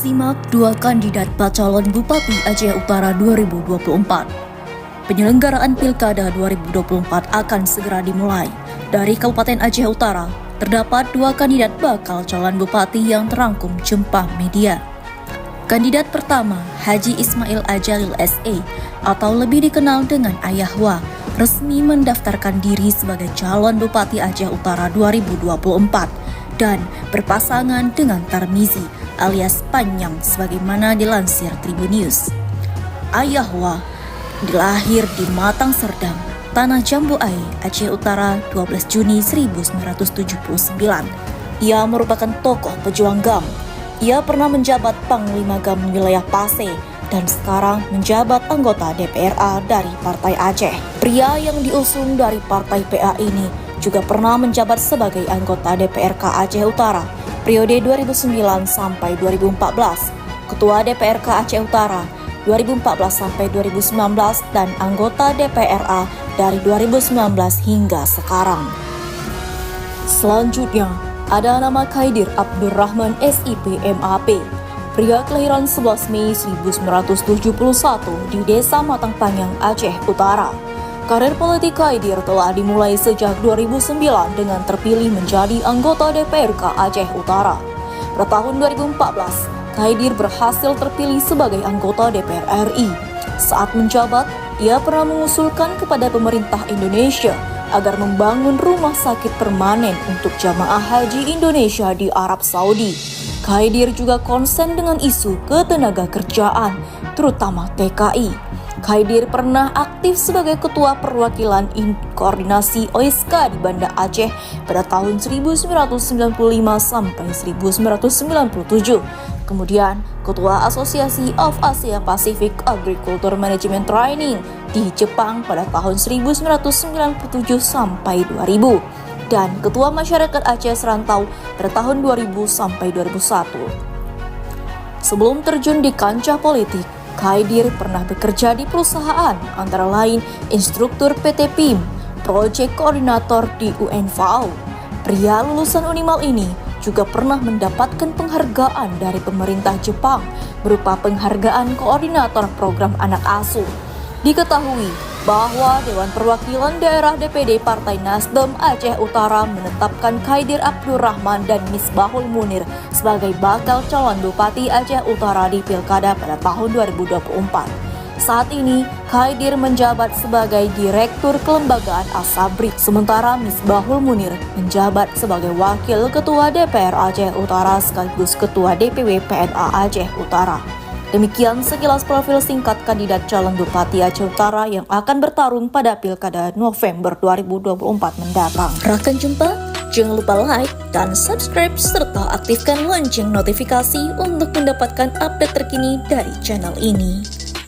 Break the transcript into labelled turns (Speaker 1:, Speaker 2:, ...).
Speaker 1: Simak dua kandidat calon Bupati Aceh Utara 2024. Penyelenggaraan Pilkada 2024 akan segera dimulai. Dari Kabupaten Aceh Utara, terdapat dua kandidat bakal calon bupati yang terangkum jempah media. Kandidat pertama, Haji Ismail Ajalil SE, atau lebih dikenal dengan Ayahwa, resmi mendaftarkan diri sebagai calon Bupati Aceh Utara 2024 dan berpasangan dengan Tarmizi alias Panyang sebagaimana dilansir Tribun News. Ayahwa dilahir di Matang Serdang, Tanah Jambu Ai, Aceh Utara 12 Juni 1979. Ia merupakan tokoh pejuang GAM. Ia pernah menjabat Panglima GAM wilayah Paseh dan sekarang menjabat anggota DPRA dari Partai Aceh. Pria yang diusung dari Partai PA ini juga pernah menjabat sebagai anggota DPRK Aceh Utara periode 2009 sampai 2014, Ketua DPRK Aceh Utara 2014 sampai 2019 dan anggota DPRA dari 2019 hingga sekarang. Selanjutnya, ada nama Khaidir Abdurrahman SIP MAP, pria kelahiran 11 Mei 1971 di Desa Matang Panyang, Aceh Utara. Karir politik Khaidir telah dimulai sejak 2009 dengan terpilih menjadi anggota DPRK Aceh Utara. Pada tahun 2014, Khaidir berhasil terpilih sebagai anggota DPR RI. Saat menjabat, ia pernah mengusulkan kepada pemerintah Indonesia agar membangun rumah sakit permanen untuk jamaah haji Indonesia di Arab Saudi. Khaidir juga konsen dengan isu ketenaga kerjaan, terutama TKI. Khaidir pernah aktif sebagai Ketua Perwakilan Koordinasi OISKA di Banda Aceh pada tahun 1995 sampai 1997. Kemudian, Ketua Asosiasi of Asia Pacific Agriculture Management Training di Jepang pada tahun 1997 sampai 2000. Dan Ketua Masyarakat Aceh Serantau pada tahun 2000 sampai 2001. Sebelum terjun di kancah politik, Khaidir pernah bekerja di perusahaan antara lain instruktur PT PIM, Project Koordinator di UNFAO. Pria lulusan Unimal ini juga pernah mendapatkan penghargaan dari pemerintah Jepang berupa penghargaan koordinator program anak asuh. Diketahui bahwa Dewan Perwakilan Daerah DPD Partai Nasdem Aceh Utara menetapkan Khaidir Abdurrahman dan Misbahul Munir sebagai bakal calon Bupati Aceh Utara di Pilkada pada tahun 2024. Saat ini, Khaidir menjabat sebagai Direktur Kelembagaan Asabri, sementara Misbahul Munir menjabat sebagai Wakil Ketua DPR Aceh Utara sekaligus Ketua DPW PNA Aceh Utara. Demikian sekilas profil singkat kandidat calon Bupati Aceh Utara yang akan bertarung pada Pilkada November 2024 mendatang. Rakan jumpa, jangan lupa like dan subscribe serta aktifkan lonceng notifikasi untuk mendapatkan update terkini dari channel ini.